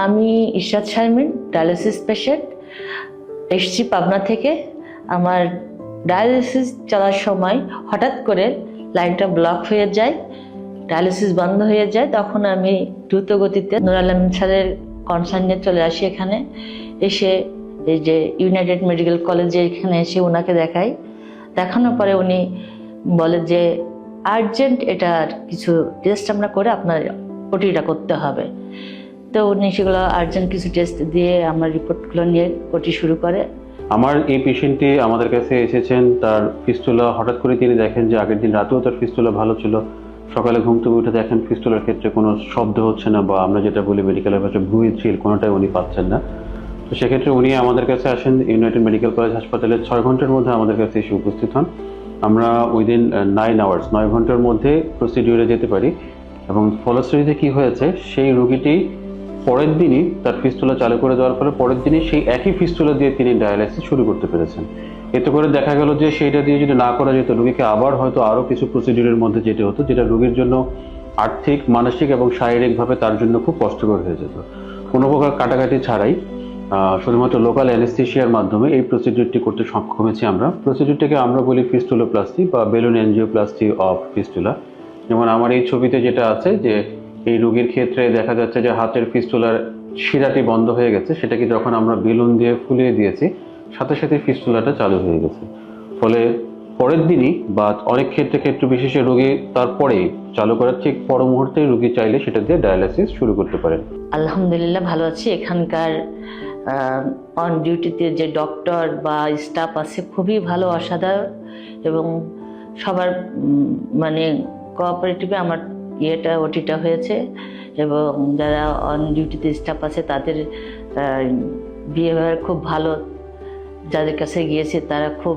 আমি Ishrat Sharmin, dialysis patient, এসেছি পাবনা থেকে। আমার ডায়ালিসিস চলার সময় হঠাৎ করে লাইনটা ব্লক হয়ে যায়, ডায়ালিসিস বন্ধ হয়ে যায়। তখন আমি দ্রুত গতিতে নূর আলম স্যারের কনসার্ন নিয়ে চলে আসি এখানে। এসে এই যে ইউনাইটেড মেডিকেল কলেজে এখানে এসে ওনাকে দেখাই। দেখানোর পরে উনি বলে যে আর্জেন্ট এটার কিছু টেস্ট আমরা করে আপনার ওটিটা করতে হবে। তো উনি সেগুলো আর্জেন্ট কিছু টেস্ট দিয়ে আমার রিপোর্টগুলো নিয়ে ওটি শুরু করে। আমার এই পেশেন্টটি আমাদের কাছে এসেছেন, তার ফিস্টুলা হঠাৎ করে তিনি দেখেন যে আগের দিন রাতেও তার ফিস্টুলা ভালো ছিল, সকালে ঘুম থেকে উঠে দেখেন ফিস্টুলার ক্ষেত্রে কোনো শব্দ হচ্ছে না, বা আমরা যেটা বলি মেডিকেলের ভাষায় ব্রুইথ ফিল, কোনোটাই উনি পাচ্ছেন না। তো সেক্ষেত্রে উনি আমাদের কাছে আসেন, ইউনাইটেড মেডিকেল কলেজ হাসপাতালে 6 ঘন্টার মধ্যে আমাদের কাছে এসে উপস্থিত হন। আমরা উইদিন 9 ঘন্টার মধ্যে প্রসিডিউরে যেতে পারি। এবং ফলশ্রুতিতে কি হয়েছে, সেই রোগীটি পরের দিনই তার ফিস্টুলা চালু করে দেওয়ার ফলে পরের দিনই সেই একই ফিস্টুলা দিয়ে তিনি ডায়ালাইসিস শুরু করতে পেরেছেন। এতে করে দেখা গেল যে সেইটা দিয়ে যদি না করা যেত, রোগীকে আবার হয়তো আরও কিছু প্রসিডিউরের মধ্যে যেতে হতো, যেটা রোগীর জন্য আর্থিক, মানসিক এবং শারীরিকভাবে তার জন্য খুব কষ্টকর হয়ে যেত। কোনো প্রকার কাটাকাটি ছাড়াই শুধুমাত্র লোকাল অ্যানেস্থেশিয়ার মাধ্যমে এই প্রসিডিউরটি করতে সক্ষম হয়েছি আমরা। প্রসিডিউরটাকে আমরা বলি ফিস্টুলোপ্লাস্টি বা বেলুন এনজিওপ্লাস্টি অফ ফিস্টুলা। যেমন আমার এই ছবিতে যেটা আছে, যে এই রোগীর ক্ষেত্রে দেখা যাচ্ছে যে হাতের ফিস্টুলার শিরাটি বন্ধ হয়ে গেছে, সেটাকে যখন আমরা বেলুন দিয়ে ফুলিয়ে দিয়েছি, সাথে সাথে ফিস্টুলাটা চালু হয়ে গেছে। ফলে পরের দিনই বা অনেক ক্ষেত্রে বিশেষে রোগী তারপরেই চালু করার ঠিক পর মুহূর্তেই রোগী চাইলে সেটা দিয়ে ডায়ালাইসিস শুরু করতে পারেন। আলহামদুলিল্লাহ ভালো আছি। এখানকার অন ডিউটিতে যে ডক্টর বা স্টাফ আছে খুবই ভালো, অসাধারণ, এবং সবার মানে কোঅপারেটিভে আমার ওটিটা হয়েছে। এবং যারা অন ডিউটিতে স্টাফ আছে তাদের বিহেভিয়ার খুব ভালো। যাদের কাছে গিয়েছি তারা খুব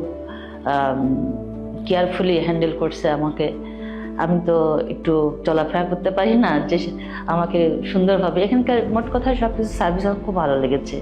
কেয়ারফুলি হ্যান্ডেল করছে আমাকে। আমি তো একটু চলাফেরা করতে পারি না, যে আমাকে সুন্দরভাবে, এখানকার মোট কথা সব কিছু সার্ভিস আমার খুব ভালো লেগেছে।